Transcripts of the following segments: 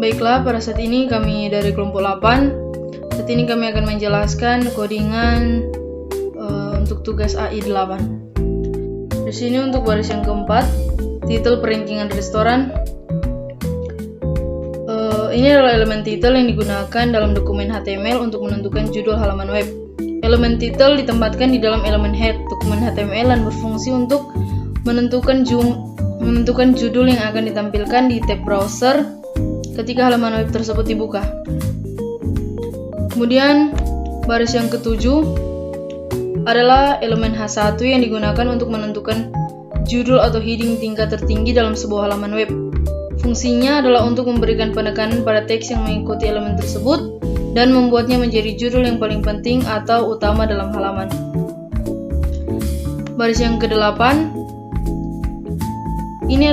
Baiklah, pada saat ini kami dari kelompok 8. Saat ini kami akan menjelaskan codingan untuk tugas AI 8. Di sini untuk baris yang keempat, titel perankingan restoran. Ini adalah elemen titel yang digunakan dalam dokumen HTML untuk menentukan judul halaman web. Elemen titel ditempatkan di dalam elemen head dokumen HTML dan berfungsi untuk menentukan judul yang akan ditampilkan di tab browser ketika halaman web tersebut dibuka. Kemudian baris yang ketujuh adalah elemen H1 yang digunakan untuk menentukan judul atau heading tingkat tertinggi dalam sebuah halaman web. Fungsinya adalah untuk memberikan penekanan pada teks yang mengikuti elemen tersebut dan membuatnya menjadi judul yang paling penting atau utama dalam halaman. Baris yang ke-8, ini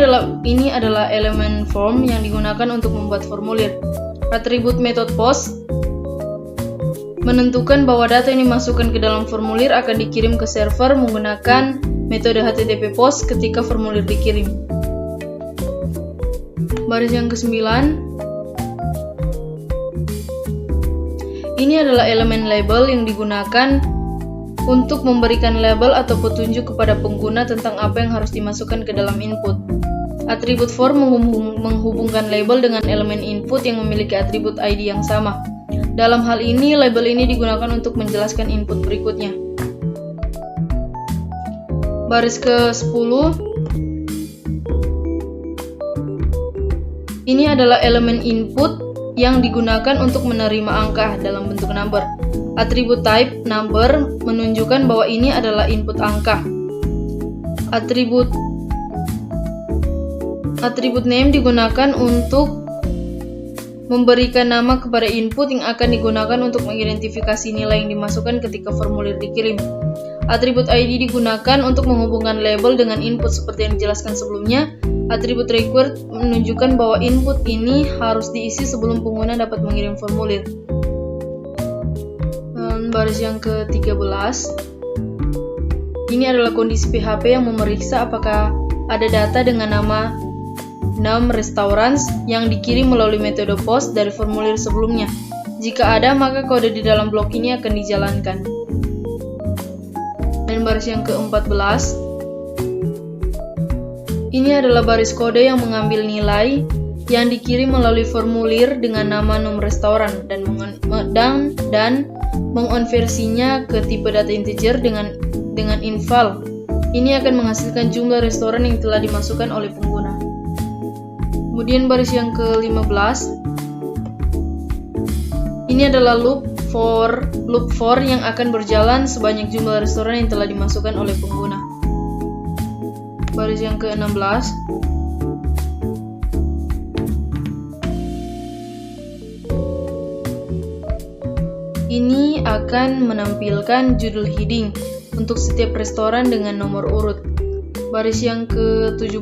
adalah elemen form yang digunakan untuk membuat formulir. Atribut method post menentukan bahwa data yang dimasukkan ke dalam formulir akan dikirim ke server menggunakan metode HTTP post ketika formulir dikirim. Baris yang ke-9, ini adalah elemen label yang digunakan untuk memberikan label atau petunjuk kepada pengguna tentang apa yang harus dimasukkan ke dalam input. Atribut form menghubungkan label dengan elemen input yang memiliki atribut ID yang sama. Dalam hal ini, label ini digunakan untuk menjelaskan input berikutnya. Baris ke-10, ini adalah elemen input yang digunakan untuk menerima angka dalam bentuk number. Atribut type number menunjukkan bahwa ini adalah input angka. Atribut name digunakan untuk memberikan nama kepada input yang akan digunakan untuk mengidentifikasi nilai yang dimasukkan ketika formulir dikirim. Atribut ID digunakan untuk menghubungkan label dengan input seperti yang dijelaskan sebelumnya. Atribut required menunjukkan bahwa input ini harus diisi sebelum pengguna dapat mengirim formulir. Baris yang ke-13, ini adalah kondisi PHP yang memeriksa apakah ada data dengan nama num restaurants yang dikirim melalui metode post dari formulir sebelumnya. Jika ada, maka kode di dalam blok ini akan dijalankan. Dan baris yang ke-14, ini adalah baris kode yang mengambil nilai yang dikirim melalui formulir dengan nama num restoran dan mengonversinya ke tipe data integer dengan inval. Ini akan menghasilkan jumlah restoran yang telah dimasukkan oleh pengguna. Kemudian baris yang ke-15, ini adalah loop for yang akan berjalan sebanyak jumlah restoran yang telah dimasukkan oleh pengguna. Baris yang ke-16, ini akan menampilkan judul heading untuk setiap restoran dengan nomor urut. Baris yang ke-17,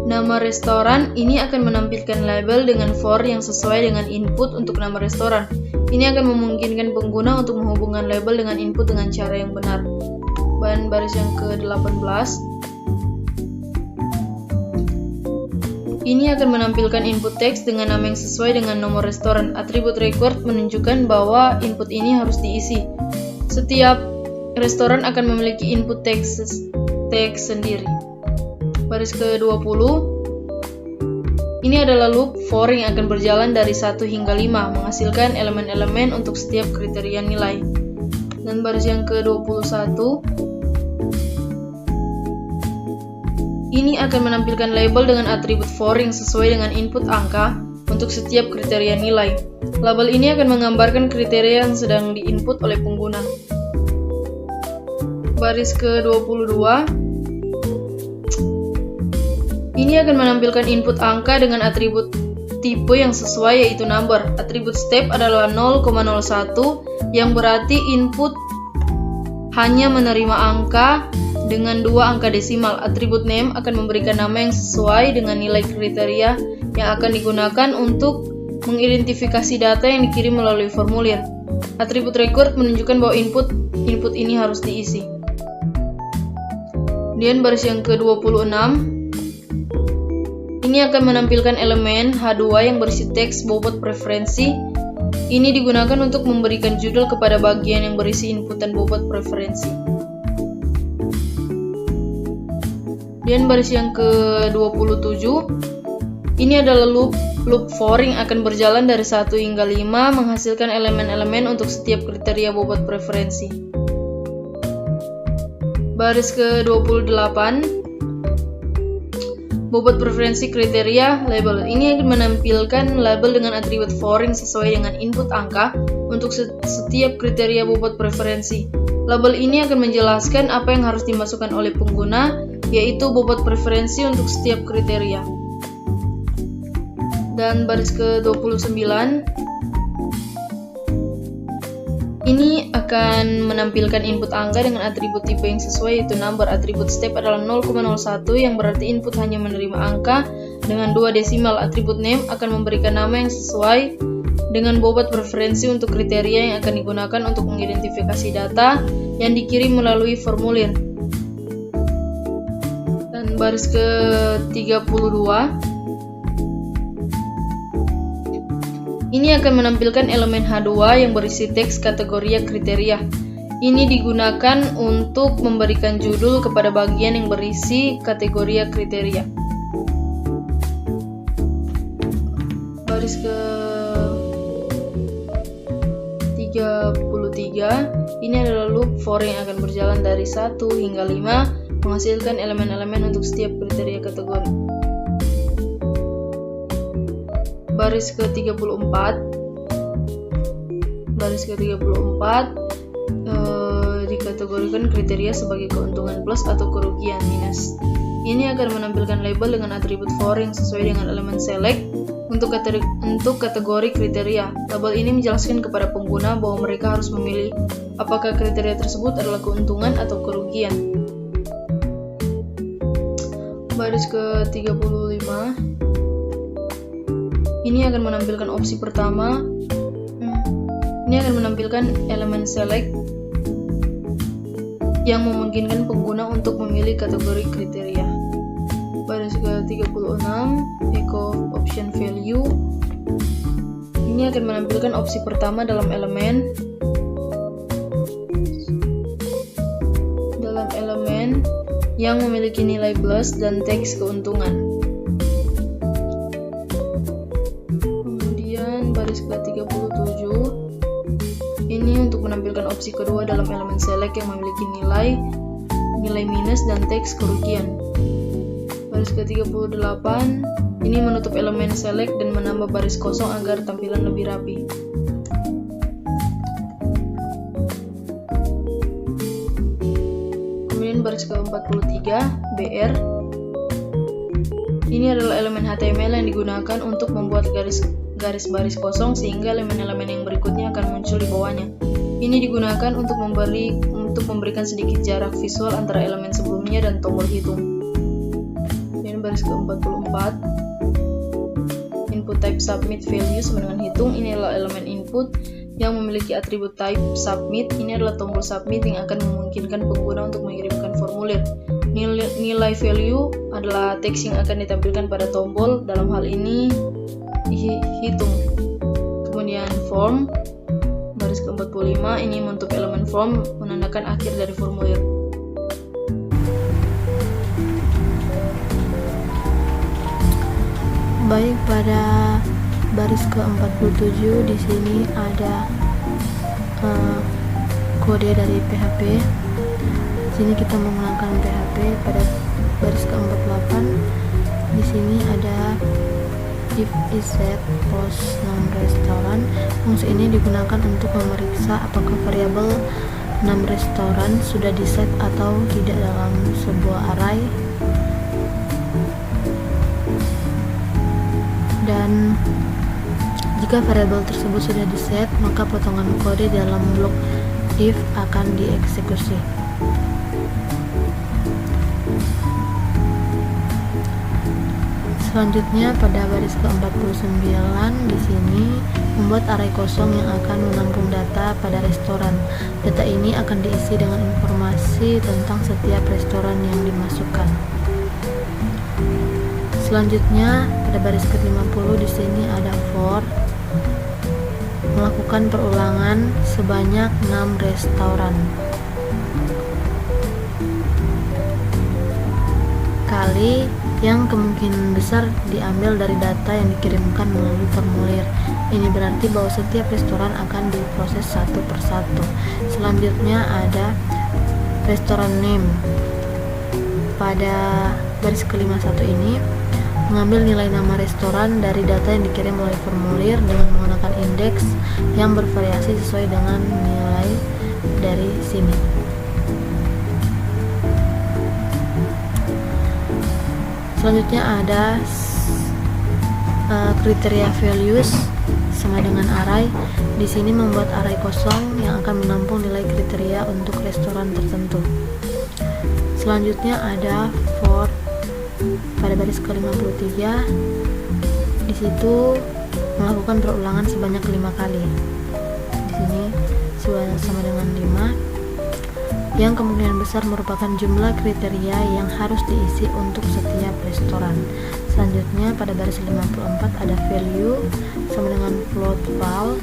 nama restoran ini akan menampilkan label dengan for yang sesuai dengan input untuk nama restoran. Ini akan memungkinkan pengguna untuk menghubungkan label dengan input dengan cara yang benar. Dan baris yang ke-18, ini akan menampilkan input teks dengan nama yang sesuai dengan nomor restoran. Atribut required menunjukkan bahwa input ini harus diisi. Setiap restoran akan memiliki input teks sendiri. Baris ke-20, ini adalah loop for yang akan berjalan dari 1 hingga 5, menghasilkan elemen-elemen untuk setiap kriteria nilai. Dan baris yang ke-21, ini akan menampilkan label dengan atribut for yang sesuai dengan input angka untuk setiap kriteria nilai. Label ini akan menggambarkan kriteria yang sedang diinput oleh pengguna. Baris ke-22, ini akan menampilkan input angka dengan atribut tipe yang sesuai yaitu number. Atribut step adalah 0,01 yang berarti input hanya menerima angka dengan 2 angka desimal. Atribut name akan memberikan nama yang sesuai dengan nilai kriteria yang akan digunakan untuk mengidentifikasi data yang dikirim melalui formulir. Atribut required menunjukkan bahwa input ini harus diisi. Kemudian baris yang ke-26, Ini akan menampilkan elemen H2 yang berisi teks bobot preferensi. Ini digunakan untuk memberikan judul kepada bagian yang berisi inputan bobot preferensi. Dan baris yang ke-27, ini adalah loop for yang akan berjalan dari 1 hingga 5 menghasilkan elemen-elemen untuk setiap kriteria bobot preferensi. Baris ke-28, bobot preferensi kriteria label. Ini akan menampilkan label dengan atribut foreign sesuai dengan input angka untuk setiap kriteria bobot preferensi. Label ini akan menjelaskan apa yang harus dimasukkan oleh pengguna, yaitu bobot preferensi untuk setiap kriteria. Dan baris ke-29, ini akan menampilkan input angka dengan atribut tipe yang sesuai, yaitu number. Atribut step adalah 0,01 yang berarti input hanya menerima angka dengan 2 desimal. Atribut name akan memberikan nama yang sesuai dengan bobot preferensi untuk kriteria yang akan digunakan untuk mengidentifikasi data yang dikirim melalui formulir. Dan baris ke-32, ini akan menampilkan elemen H2 yang berisi teks kategoria kriteria. Ini digunakan untuk memberikan judul kepada bagian yang berisi kategoria kriteria. Baris ke-33, ini adalah loop for yang akan berjalan dari 1 hingga 5 menghasilkan elemen-elemen untuk setiap kriteria kategori. Baris ke-34, dikategorikan kriteria sebagai keuntungan plus atau kerugian minus. Ini akan menampilkan label dengan atribut for yang sesuai dengan elemen select untuk kategori kriteria. Label ini menjelaskan kepada pengguna bahwa mereka harus memilih apakah kriteria tersebut adalah keuntungan atau kerugian. Baris ke-35, ini akan menampilkan opsi pertama. Ini akan menampilkan elemen select yang memungkinkan pengguna untuk memilih kategori kriteria. Baris ke-36, echo option value. Ini akan menampilkan opsi pertama dalam elemen yang memiliki nilai plus dan teks keuntungan. Baris ke-37, ini untuk menampilkan opsi kedua dalam elemen select yang memiliki nilai minus dan teks kerugian. Baris ke-38, ini menutup elemen select dan menambah baris kosong agar tampilan lebih rapi. Kemudian baris ke-43, BR. Ini adalah elemen HTML yang digunakan untuk membuat garis baris kosong sehingga elemen-elemen yang berikutnya akan muncul di bawahnya. Ini digunakan untuk memberikan sedikit jarak visual antara elemen sebelumnya dan tombol hitung. Dan baris ke-44, input type submit value sama dengan hitung. Ini adalah elemen input yang memiliki atribut type submit. Ini adalah tombol submit yang akan memungkinkan pengguna untuk mengirimkan formulir. Nilai value adalah teks yang akan ditampilkan pada tombol, dalam hal ini hitung. Kemudian form, baris ke-45, ini menutup elemen form, menandakan akhir dari formulir. Baik, pada baris ke-47 di sini ada kode dari PHP. Di sini kita menggunakan PHP. Pada baris ke-48 di sini ada if is set post non restoran. Fungsi ini digunakan untuk memeriksa apakah variabel name restoran sudah diset atau tidak dalam sebuah array. Dan jika variabel tersebut sudah diset, maka potongan kode dalam blok if akan dieksekusi. Selanjutnya pada baris ke-49 di sini membuat array kosong yang akan menampung data pada restoran. Data ini akan diisi dengan informasi tentang setiap restoran yang dimasukkan. Selanjutnya pada baris ke-50 di sini ada for melakukan perulangan sebanyak 6 restoran kali yang kemungkinan besar diambil dari data yang dikirimkan melalui formulir. Ini berarti bahwa setiap restoran akan diproses satu persatu. Selanjutnya ada restoran name. Pada baris ke-51 ini mengambil nilai nama restoran dari data yang dikirim melalui formulir dengan menggunakan indeks yang bervariasi sesuai dengan nilai dari sini. Selanjutnya ada kriteria values sama dengan array. Di sini membuat array kosong yang akan menampung nilai kriteria untuk restoran tertentu. Selanjutnya ada for pada baris ke-53. Di situ melakukan perulangan sebanyak 5 kali. Di sini sama dengan 5, yang kemungkinan besar merupakan jumlah kriteria yang harus diisi untuk setiap restoran. Selanjutnya pada baris 54 ada value sama dengan float val.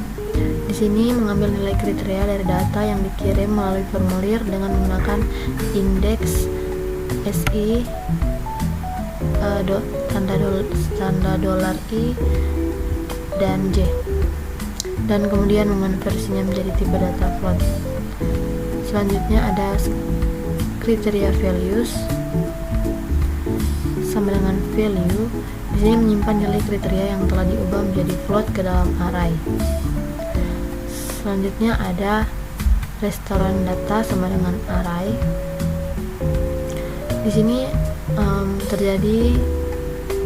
Di sini mengambil nilai kriteria dari data yang dikirim melalui formulir dengan menggunakan indeks SI tanda dolar I dan J, dan kemudian mengonversinya menjadi tipe data float. Selanjutnya ada kriteria values sama dengan value. Di sini menyimpan nilai kriteria yang telah diubah menjadi float ke dalam array. Selanjutnya ada restoran data sama dengan array. Di sini terjadi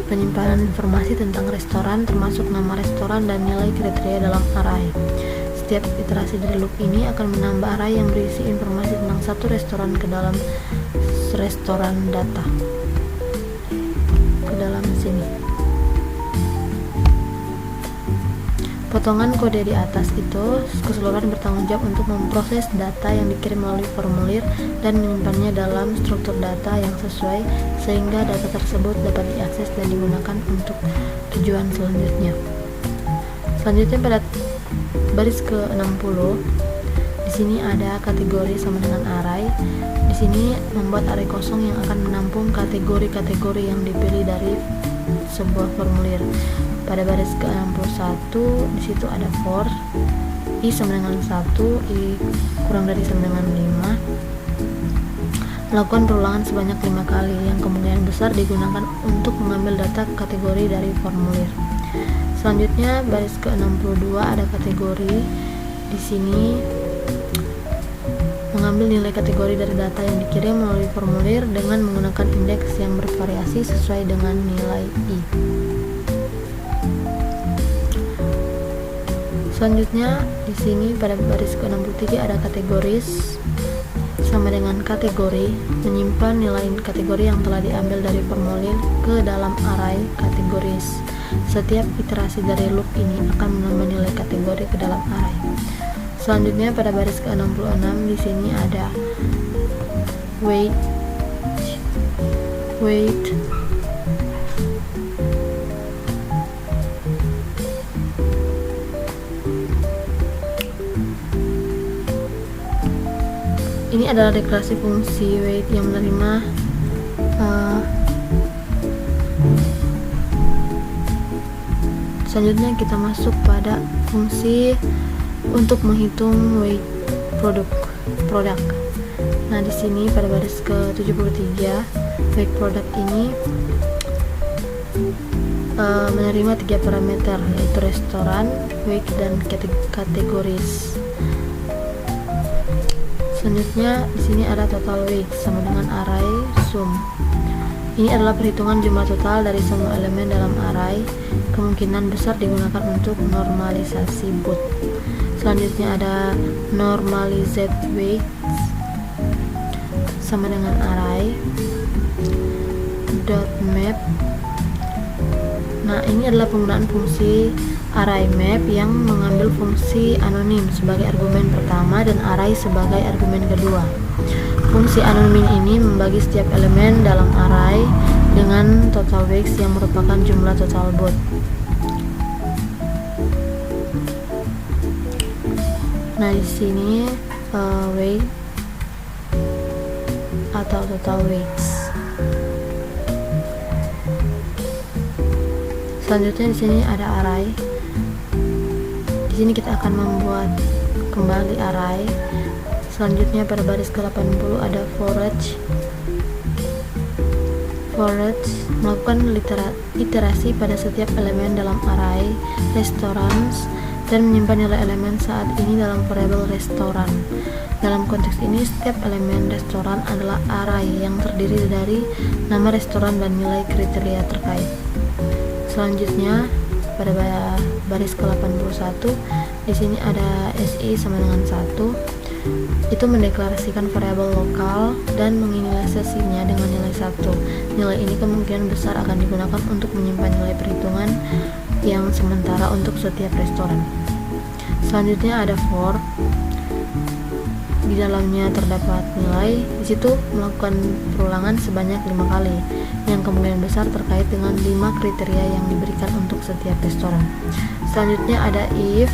penyimpanan informasi tentang restoran termasuk nama restoran dan nilai kriteria dalam array. Setiap iterasi dari loop ini akan menambah array yang berisi informasi tentang satu restoran ke dalam restoran data ke dalam sini. Potongan kode di atas itu keseluruhan bertanggung jawab untuk memproses data yang dikirim melalui formulir dan menyimpannya dalam struktur data yang sesuai sehingga data tersebut dapat diakses dan digunakan untuk tujuan selanjutnya. Selanjutnya pada baris ke-60 di sini ada kategori sama dengan array. Di sini membuat array kosong yang akan menampung kategori-kategori yang dipilih dari sebuah formulir. Pada baris ke-61 di situ ada for I sama dengan 1, I kurang dari sama dengan 5. Melakukan perulangan sebanyak 5 kali yang kemungkinan besar digunakan untuk mengambil data kategori dari formulir. Selanjutnya baris ke-62 ada kategori. Di sini mengambil nilai kategori dari data yang dikirim melalui formulir dengan menggunakan indeks yang bervariasi sesuai dengan nilai I. Selanjutnya di sini pada baris ke-63 ada kategoris sama dengan kategori, menyimpan nilai kategori yang telah diambil dari formulir ke dalam array kategoris. Setiap iterasi dari loop ini akan menambah nilai kategori ke dalam array. Selanjutnya pada baris ke-66 di sini ada wait. Ini adalah deklarasi fungsi wait yang menerima selanjutnya kita masuk pada fungsi untuk menghitung weight produk. Nah, di sini pada baris ke-73 weight product ini menerima 3 parameter yaitu restoran, weight, dan kategoris. Selanjutnya di sini ada total weight sama dengan array sum. Ini adalah perhitungan jumlah total dari semua elemen dalam array. Kemungkinan besar digunakan untuk normalisasi boot. Selanjutnya ada normalized weight sama dengan array dot map. Nah, ini adalah penggunaan fungsi array map yang mengambil fungsi anonim sebagai argumen pertama dan array sebagai argumen kedua. Fungsi anonim ini membagi setiap elemen dalam array dengan total weeks yang merupakan jumlah total bot. Nah, di sini weight atau total weights. Selanjutnya di sini ada array. Di sini kita akan membuat kembali array. Selanjutnya pada baris ke-80 ada forage. Forage melakukan iterasi pada setiap elemen dalam array restaurants dan menyimpan nilai elemen saat ini dalam variabel restoran. Dalam konteks ini, setiap elemen restoran adalah array yang terdiri dari nama restoran dan nilai kriteria terkait. Selanjutnya pada baris ke-81 di sini ada SI sama dengan 1. Itu mendeklarasikan variabel lokal dan menginisialisasinya dengan nilai 1. Nilai ini kemungkinan besar akan digunakan untuk menyimpan nilai perhitungan yang sementara untuk setiap restoran. Selanjutnya ada for. Di dalamnya terdapat nilai, di situ melakukan perulangan sebanyak 5 kali, yang kemungkinan besar terkait dengan 5 kriteria yang diberikan untuk setiap restoran. Selanjutnya ada if.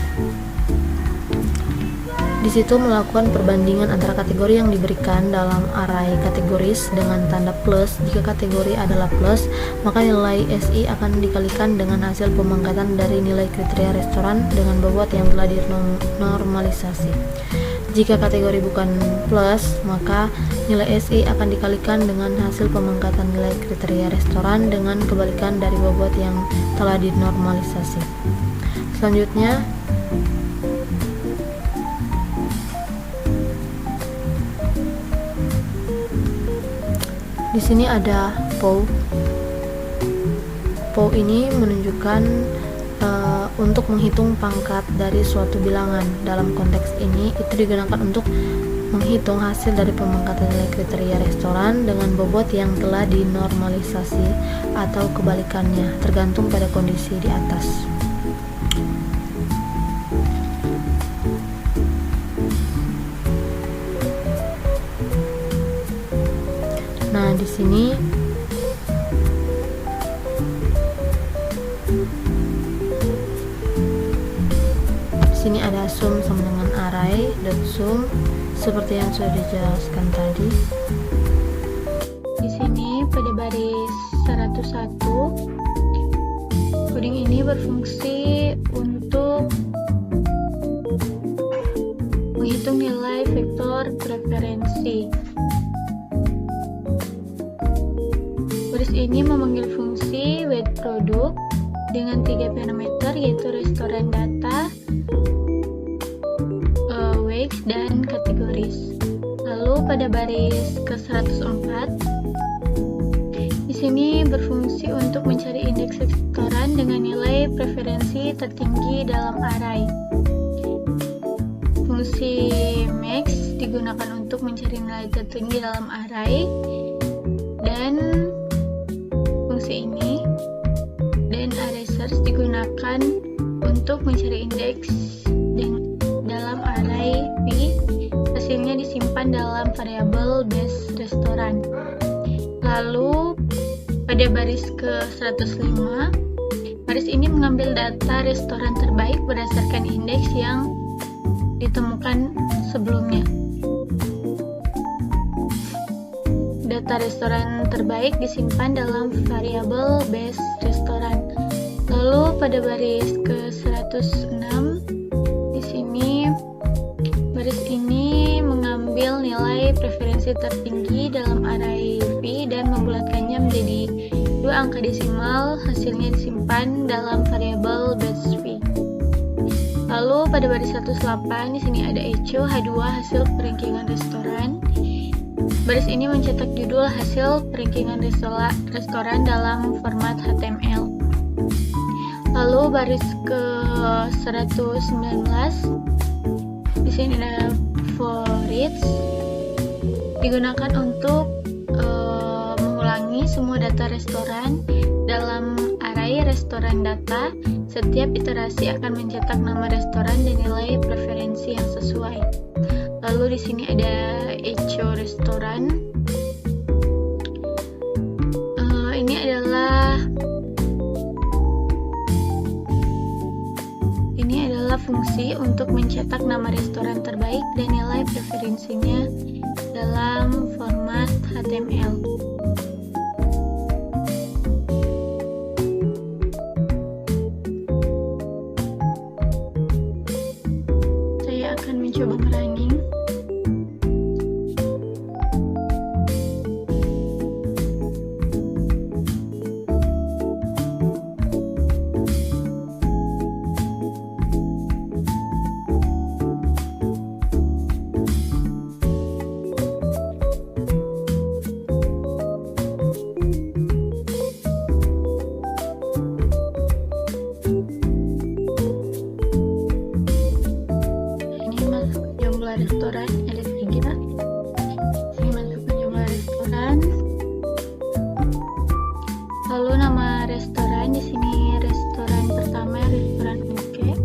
Di situ melakukan perbandingan antara kategori yang diberikan dalam array kategoris dengan tanda plus. Jika kategori adalah plus, maka nilai SI akan dikalikan dengan hasil pemangkatan dari nilai kriteria restoran dengan bobot yang telah dinormalisasi. Jika kategori bukan plus, maka nilai SI akan dikalikan dengan hasil pemangkatan nilai kriteria restoran dengan kebalikan dari bobot yang telah dinormalisasi. Selanjutnya di sini ada POW. POW ini menunjukkan untuk menghitung pangkat dari suatu bilangan. Dalam konteks ini, itu digunakan untuk menghitung hasil dari pemangkatan nilai kriteria restoran dengan bobot yang telah dinormalisasi atau kebalikannya, tergantung pada kondisi di atas. Nah, di sini ada sum sama dengan array dot sum seperti yang sudah dijelaskan tadi. Di sini pada baris 101, coding ini berfungsi untuk menghitung nilai vektor preferensi. Baris ini memanggil fungsi weight product dengan 3 parameter, yaitu restoran data, weeks, dan kategoris. Lalu pada baris ke-104, di sini berfungsi untuk mencari indeks restoran dengan nilai preferensi tertinggi dalam array. Fungsi max digunakan untuk mencari nilai tertinggi dalam array, dan fungsi ini dan array search digunakan untuk mencari indeks dalam array V. Hasilnya disimpan dalam variabel base restoran. Lalu pada baris ke-105, baris ini mengambil data restoran terbaik berdasarkan indeks yang ditemukan sebelumnya. Data restoran terbaik disimpan dalam variabel base restoran. Lalu pada baris ke-106, di sini baris ini mengambil nilai preferensi tertinggi dalam array V dan membulatkannya menjadi 2 angka desimal. Hasilnya disimpan dalam variabel base V. Lalu pada baris 108, di sini ada echo H2 hasil perankingan restoran. Baris ini mencetak judul hasil perankingan restoran dalam format HTML. Lalu baris ke-119, di sini ada for each, digunakan untuk mengulangi semua data restoran dalam array restoran data. Setiap iterasi akan mencetak nama restoran dan nilai preferensi yang sesuai. Lalu di sini ada echo restoran. Ini adalah fungsi untuk mencetak nama restoran terbaik dan nilai preferensinya dalam format HTML. Saya akan mencoba merunning. Restoran ada 3. Ini masukkan jumlah restoran. Lalu nama restoran di sini restoran pertama restoran Oke.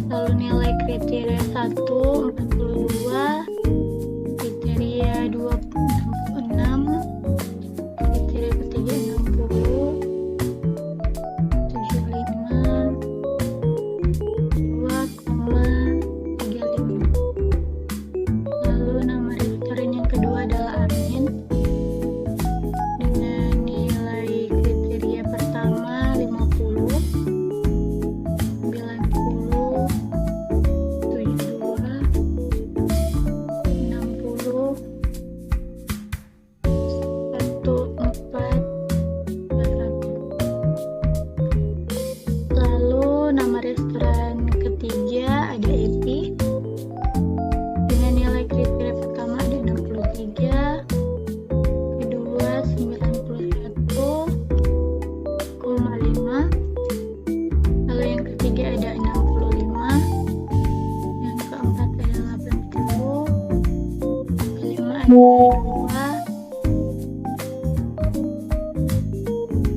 Lalu nilai kriteria 1 42, kriteria 2 66, kriteria ketiga 60, 75,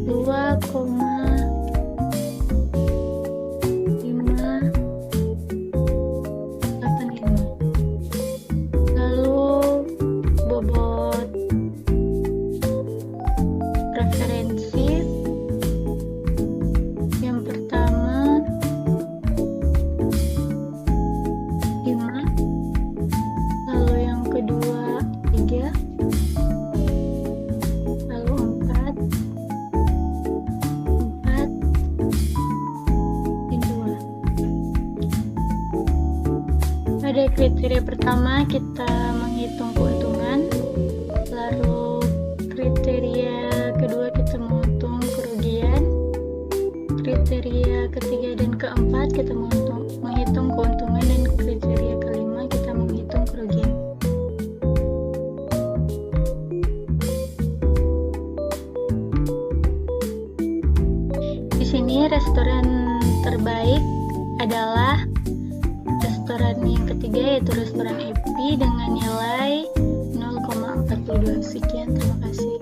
2,35. Lalu bobot preferensi yang pertama 5, lalu yang kedua 3, lalu 4 dan 2. Pada kriteria pertama kita menghitung keuntungan, lalu kriteria kedua kita menghitung kerugian, kriteria ketiga dan keempat kita menghitung keuntungan, dan kriteria kelima kita menghitung kerugian. Di sini restoran terbaik adalah restoran yang ketiga, yaitu restoran Epi dengan nilai 0,42. Sekian, terima kasih.